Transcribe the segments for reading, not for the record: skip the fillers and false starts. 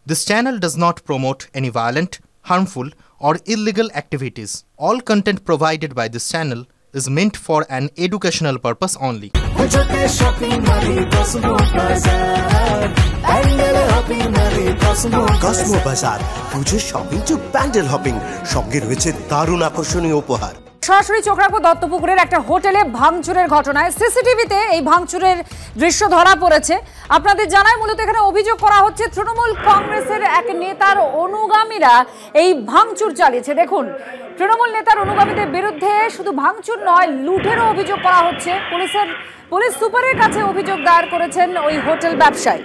This channel does not promote any violent, harmful, or illegal activities. All content provided by this channel is meant for an educational purpose only. Cosmo বাজার পুজোর shopping two pandal hopping সঙ্গে রয়েছে দারুণ আকর্ষণীয় উপহার। সরাসরি চোখ রাখবো দত্তপুকুরের একটা হোটেলে ভাঙচুরের ঘটনায়। সিসিটিভিতে এই ভাঙচুরের দৃশ্য ধরা পড়েছে। আপনাদের জানাই মূলত এখানে অভিযোগ করা হচ্ছে তৃণমূল কংগ্রেসের এক নেতার অনুগামীরা এই ভাঙচুর চালিয়েছে। দেখুন, তৃণমূল নেতার অনুগামীদের বিরুদ্ধে শুধু ভাঙচুর নয়, লুঠেরও অভিযোগ করা হচ্ছে। পুলিশ সুপারের কাছে অভিযোগ দায়ের করেছেন ওই হোটেল ব্যবসায়ী।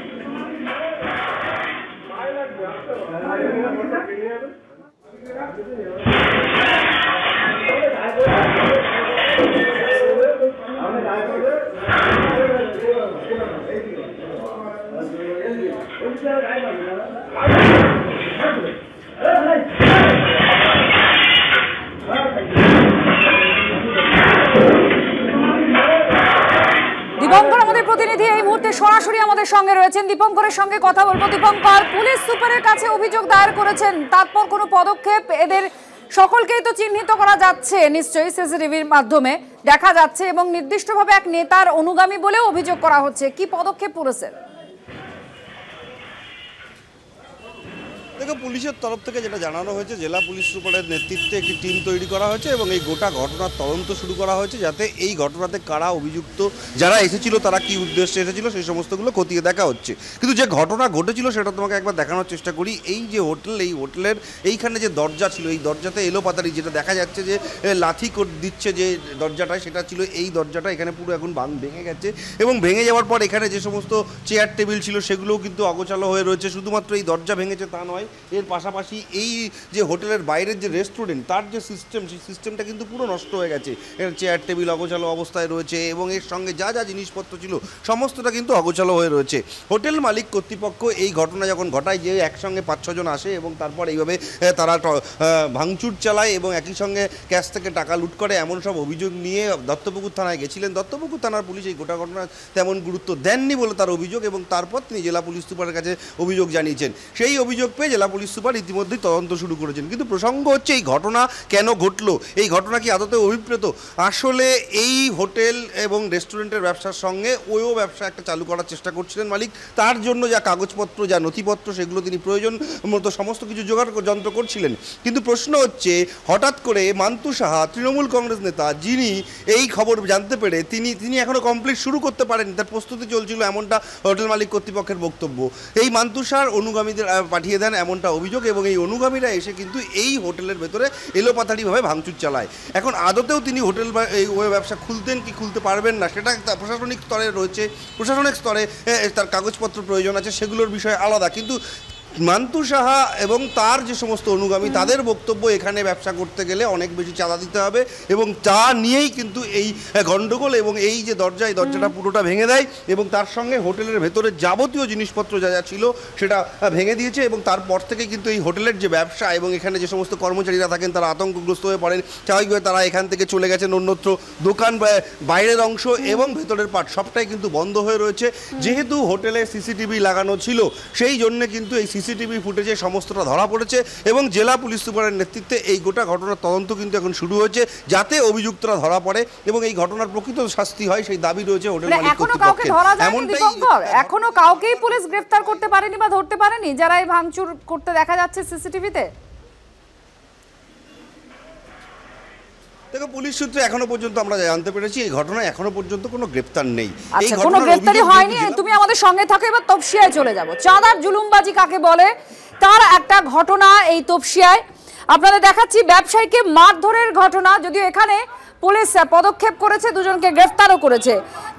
দীপঙ্কর আমাদের প্রতিনিধি এই মুহূর্তে সরাসরি আমাদের সঙ্গে রয়েছেন। দীপঙ্করের সঙ্গে কথা বলবো। দীপঙ্কর, পুলিশ সুপারের কাছে অভিযোগ দায়ের করেছেন, তারপর কোনো পদক্ষেপ? এদের সকলকেই তো চিহ্নিত করা যাচ্ছে নিশ্চয়ই, সিসিটিভির মাধ্যমে দেখা যাচ্ছে, এবং নির্দিষ্টভাবে এক নেতার অনুগামী বলেও অভিযোগ করা হচ্ছে। কি পদক্ষেপ পুলিশের? দেখো, পুলিশের তরফ থেকে যেটা জানানো হয়েছে, জেলা পুলিশ সুপারের নেতৃত্বে একটি টিম তৈরি করা হয়েছে এবং এই গোটা ঘটনার তদন্ত শুরু করা হয়েছে, যাতে এই ঘটনাতে কারা অভিযুক্ত, যারা এসেছিল তারা কি উদ্দেশ্যে এসেছিল সেই সমস্তগুলো খতিয়ে দেখা হচ্ছে। কিন্তু যে ঘটনা ঘটেছিল সেটা তোমাকে একবার দেখানোর চেষ্টা করি। এই যে হোটেল, এই হোটেলের এইখানে যে দরজা ছিল, এই দরজাতে এলোপাতাড়ি যেটা দেখা যাচ্ছে যে লাথি দিচ্ছে যে দরজাটায়, সেটা ছিল এই দরজাটা। এখানে পুরো এখন ভেঙে গেছে এবং ভেঙে যাওয়ার পর এখানে যে সমস্ত চেয়ার টেবিল ছিল সেগুলোও কিন্তু অগোছালো হয়ে রয়েছে। শুধুমাত্র এই দরজা ভেঙেছে তা নয়, এর পাশাপাশি এই যে হোটেলের বাইরের যে রেস্টুরেন্ট, তার যে সিস্টেম, সেই সিস্টেমটা কিন্তু পুরো নষ্ট হয়ে গেছে। এর চেয়ার টেবিল অগোছালো অবস্থায় রয়েছে এবং এর সঙ্গে যা যা জিনিসপত্র ছিল সমস্তটা কিন্তু অগোছালো হয়ে রয়েছে। হোটেল মালিক কর্তৃপক্ষ এই ঘটনা যখন ঘটায়, যে একসঙ্গে 5-6 জন আসে এবং তারপর এইভাবে তারা ভাঙচুর চালায় এবং একই সঙ্গে ক্যাশ থেকে টাকা লুট করে, এমন সব অভিযোগ নিয়ে দত্তপুকুর থানায় গেছিলেন। দত্তপুকুর থানার পুলিশ এই গোটা ঘটনা তেমন গুরুত্ব দেননি বলে তার অভিযোগ, এবং তারপর তিনি জেলা পুলিশ সুপারের কাছে অভিযোগ জানিয়েছেন। সেই অভিযোগ পেয়ে জেলা পুলিশ সুপার ইতিমধ্যেই তদন্ত শুরু করেছেন। কিন্তু প্রসঙ্গ হচ্ছে, এই ঘটনা কেন ঘটলো, এই ঘটনা কি আদতে অভিপ্রেত? আসলে এই হোটেল এবং রেস্টুরেন্টের ব্যবসার সঙ্গে ওইও ব্যবসা একটা চালু করার চেষ্টা করছিলেন মালিক। তার জন্য যা কাগজপত্র, যা নথিপত্র, সেগুলো তিনি প্রয়োজন মতো সমস্ত কিছু জোগাড় যন্ত্র করছিলেন। কিন্তু প্রশ্ন হচ্ছে, হঠাৎ করে মান্তু সাহা, তৃণমূল কংগ্রেস নেতা, যিনি এই খবর জানতে পেরে তিনি এখনও কমপ্লিট শুরু করতে পারেন, তার প্রস্তুতি চলছিল, এমনটা হোটেল মালিক কর্তৃপক্ষের বক্তব্য। এই মান্তু সাহার অনুগামীদের পাঠিয়ে দেন এমনটা অভিযোগ, এবং এই অনুগামীরা এসে কিন্তু এই হোটেলের ভেতরে এলোপাতাড়িভাবে ভাঙচুর চালায়। এখন আদতেও তিনি হোটেল বা এই ব্যবসা খুলতেন কি খুলতে পারবেন না, সেটা প্রশাসনিক স্তরে রয়েছে। প্রশাসনিক স্তরে তার কাগজপত্র প্রয়োজন আছে, সেগুলোর বিষয় আলাদা। কিন্তু মান্তু সাহা এবং তার যে সমস্ত অনুগামী, তাদের বক্তব্য এখানে ব্যবসা করতে গেলে অনেক বেশি চাঁদা দিতে হবে, এবং তা নিয়েই কিন্তু এই গণ্ডগোল। এবং এই যে দরজা, এই দরজাটা পুরোটা ভেঙে দেয় এবং তার সঙ্গে হোটেলের ভেতরে যাবতীয় জিনিসপত্র যা যা ছিল সেটা ভেঙে দিয়েছে। এবং তারপর থেকে কিন্তু এই হোটেলের যে ব্যবসা এবং এখানে যে সমস্ত কর্মচারীরা থাকেন তারা আতঙ্কগ্রস্ত হয়ে পড়েন। স্বাভাবিকভাবে তারা এখান থেকে চলে গেছেন অন্যত্র। দোকান, বাইরের অংশ এবং ভেতরের পার্ট সবটাই কিন্তু বন্ধ হয়ে রয়েছে। যেহেতু হোটেলে সিসিটিভি লাগানো ছিল, সেই জন্য কিন্তু এই সিসিটিভি ফুটেজে সমস্তটা ধরা পড়েছে এবং জেলা পুলিশ সুপারের নেতৃত্বে এই গোটা ঘটনার তদন্ত কিন্তু এখন শুরু হয়েছে, যাতে অভিযুক্তরা ধরা পড়ে এবং এই ঘটনার প্রকৃত শাস্তি হয়, সেই দাবি রয়েছে হোটেল মালিক কর্তৃপক্ষের। এখনো কাউকেই পুলিশ গ্রেফতার করতে পারেনি বা ধরতে পারেনি যারা এই ভাঙচুর করতে দেখা যাচ্ছে সিসিটিভিতে? দেখো, পুলিশ সূত্রে এখনো পর্যন্ত আমরা জানতে পেরেছি এই ঘটনায় এখনো পর্যন্ত কোনো গ্রেফতার নেই। এই কোনো গ্রেফতারি হয়নি। তুমি আমাদের সঙ্গে থাকো, এবার তপসিয়ায় চলে যাব। চাঁদার জুলুমবাজি কাকে বলে তার একটা ঘটনা এই তপসিয়ায় আপনাদের দেখাচ্ছি। ব্যবসায়ীকে মারধরের ঘটনা, যদিও এখানে পুলিশ পদক্ষেপ করেছে, দুজনকে গ্রেফতারও করেছে।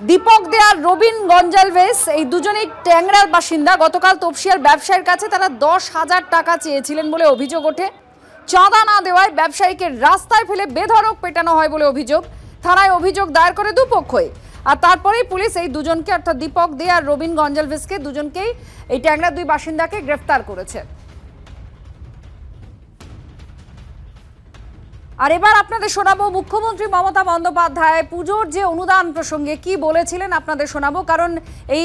দীপক দে আর রবিন গঞ্জালভেস, এই দুজনেই ট্যাংরার বাসিন্দা। গতকাল তপসিয়ার ব্যবসায়ীর কাছে তারা 10,000 টাকা চেয়েছিলেন বলে অভিযোগ ওঠে। চাঁদা না দেওয়ায় ব্যবসায়ীকে রাস্তায় ফেলে বেধড়ক পেটানো হয় বলে অভিযোগ। থানায় অভিযোগ দায়ের করে দুপক্ষই। আর তারপরেই পুলিশ এই দুজনকে, অর্থাৎ দীপক দে আর রবিন গঞ্জালভেসকে, দুজনকেই, এই ট্যাংরার 2 বাসিন্দাকে গ্রেফতার করেছে। আর এবার আপনাদের শোনাবো মুখ্যমন্ত্রী মমতা বন্দ্যোপাধ্যায় পুজোর যে অনুদান প্রসঙ্গে কি বলেছিলেন, আপনাদের শোনাবো। কারণ এই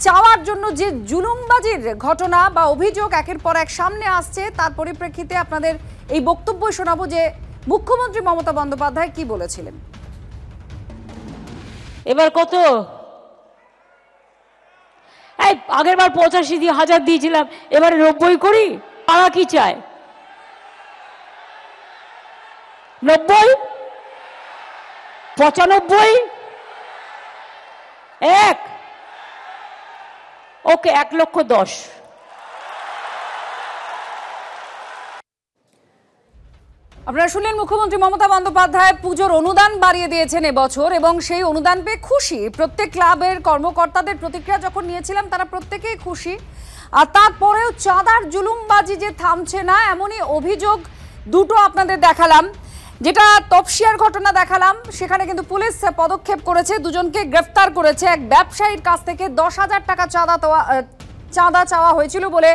চাওয়ার জন্য যে জুলুমবাজির ঘটনা বা অভিযোগ একের পর এক সামনে আসছে, তার পরিপ্রেক্ষিতে আপনাদের এই বক্তব্য শোনাবো যে মুখ্যমন্ত্রী মমতা বন্দ্যোপাধ্যায় কি বলেছিলেন। এবার কত? এই আগের বার 85,000 দিয়েছিলাম, এবারে 90 করি। তারা কি চায়? 90, 95, 1, ওকে 1,10,000। আপনারা শুনলেন মুখ্যমন্ত্রী মমতা বন্দ্যোপাধ্যায় পুজোর অনুদান বাড়িয়ে দিয়েছেন এবছর এবং সেই অনুদান পেয়ে খুশি। প্রত্যেক ক্লাবের কর্মকর্তাদের প্রতিক্রিয়া যখন নিয়েছিলাম তারা প্রত্যেকেই খুশি। আর তারপরেও চাঁদার জুলুমবাজি যে থামছে না, এমনই অভিযোগ দুটো আপনাদের দেখালাম। যেটা তপসিয়ার ঘটনা দেখালাম, সেখানে কিন্তু পুলিশ পদক্ষেপ করেছে, দুজনকে গ্রেফতার করেছে। এক ব্যবসায়ীর কাছ থেকে 10,000 টাকা চাঁদা চাওয়া হয়েছিল বলে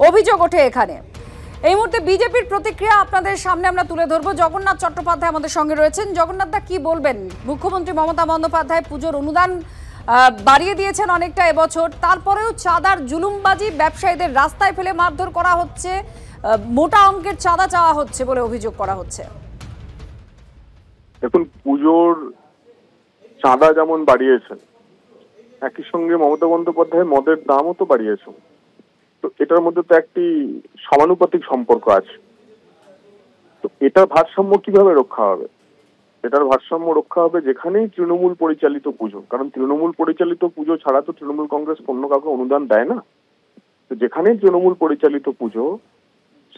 অভিযোগ ওঠে এখানে। এই মুহূর্তে বিজেপির প্রতিক্রিয়া আপনাদের সামনে আমরা তুলে ধরবো। জগন্নাথ চট্টোপাধ্যায় আমাদের সঙ্গে রয়েছেন। জগন্নাথ দা, কি বলবেন? মুখ্যমন্ত্রী মমতা বন্দ্যোপাধ্যায় পুজোর অনুদান বাড়িয়ে দিয়েছেন অনেকটা এবছর, তারপরেও চাঁদার জুলুমবাজি, ব্যবসায়ীদের রাস্তায় ফেলে মারধর করা হচ্ছে, মোটা অঙ্কের চাঁদা চাওয়া হচ্ছে বলে অভিযোগ করা হচ্ছে। দেখুন, পুজোর চাঁদা যেমন বাড়িয়েছেন, একই সঙ্গে মমতা বন্দ্যোপাধ্যায় মদের দামও তো বাড়িয়েছেন। তো এটার মধ্যে তো একটি সমানুপাতিক সম্পর্ক আছে। তো এটার ভারসাম্য কিভাবে রক্ষা হবে? এটার ভারসাম্য রক্ষা হবে যেখানেই তৃণমূল পরিচালিত পুজো, কারণ তৃণমূল পরিচালিত পুজো ছাড়া তো তৃণমূল কংগ্রেস অন্য কাউকে অনুদান দেয় না। তো যেখানেই তৃণমূল পরিচালিত পুজো,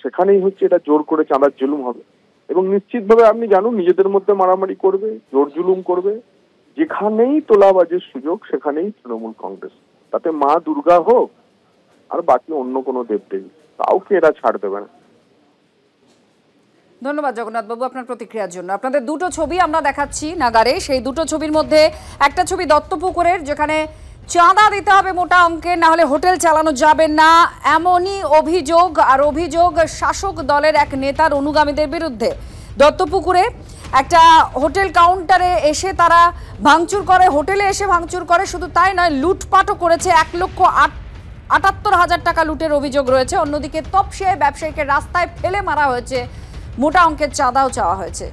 সেখানেই হচ্ছে এটা জোর করে চাঁদার জুলুম হবে। এবং নিশ্চিতভাবে আপনি জানুন, নিজেদের মধ্যে মারামারি করবে, জোর জুলুম করবে। যেখানেই তোলাবাজির সুযোগ সেখানেই তৃণমূল কংগ্রেস, তাতে মা দুর্গা হোক আর বাকি অন্য কোনো দেবদেবী, কাউকে এরা ছাড় দেবে না। ধন্যবাদ জগন্নাথ বাবু আপনার প্রতিক্রিয়ার জন্য। আপনাদের দুটো ছবি আমরা দেখাচ্ছি নাগারে। সেই দুটো ছবির মধ্যে একটা ছবি দত্তপুকুরের, যেখানে চাঁদা দিতে হবে মোটা অঙ্কের, না হলে হোটেল চালানো যাবে না, এমনই অভিযোগ। আর অভিযোগ শাসক দলের এক নেতার অনুগামীদের বিরুদ্ধে। দত্তপুকুরে একটা হোটেল কাউন্টারে এসে তারা ভাঙচুর করে, হোটেলে এসে ভাঙচুর করে। শুধু তাই নয়, লুটপাটও করেছে। 1,78,000 টাকা লুটের অভিযোগ রয়েছে। অন্যদিকে তপসিয়ায় ব্যবসায়ীকে রাস্তায় ফেলে মারা হয়েছে, মোটা অঙ্কের চাঁদাও চাওয়া হয়েছে।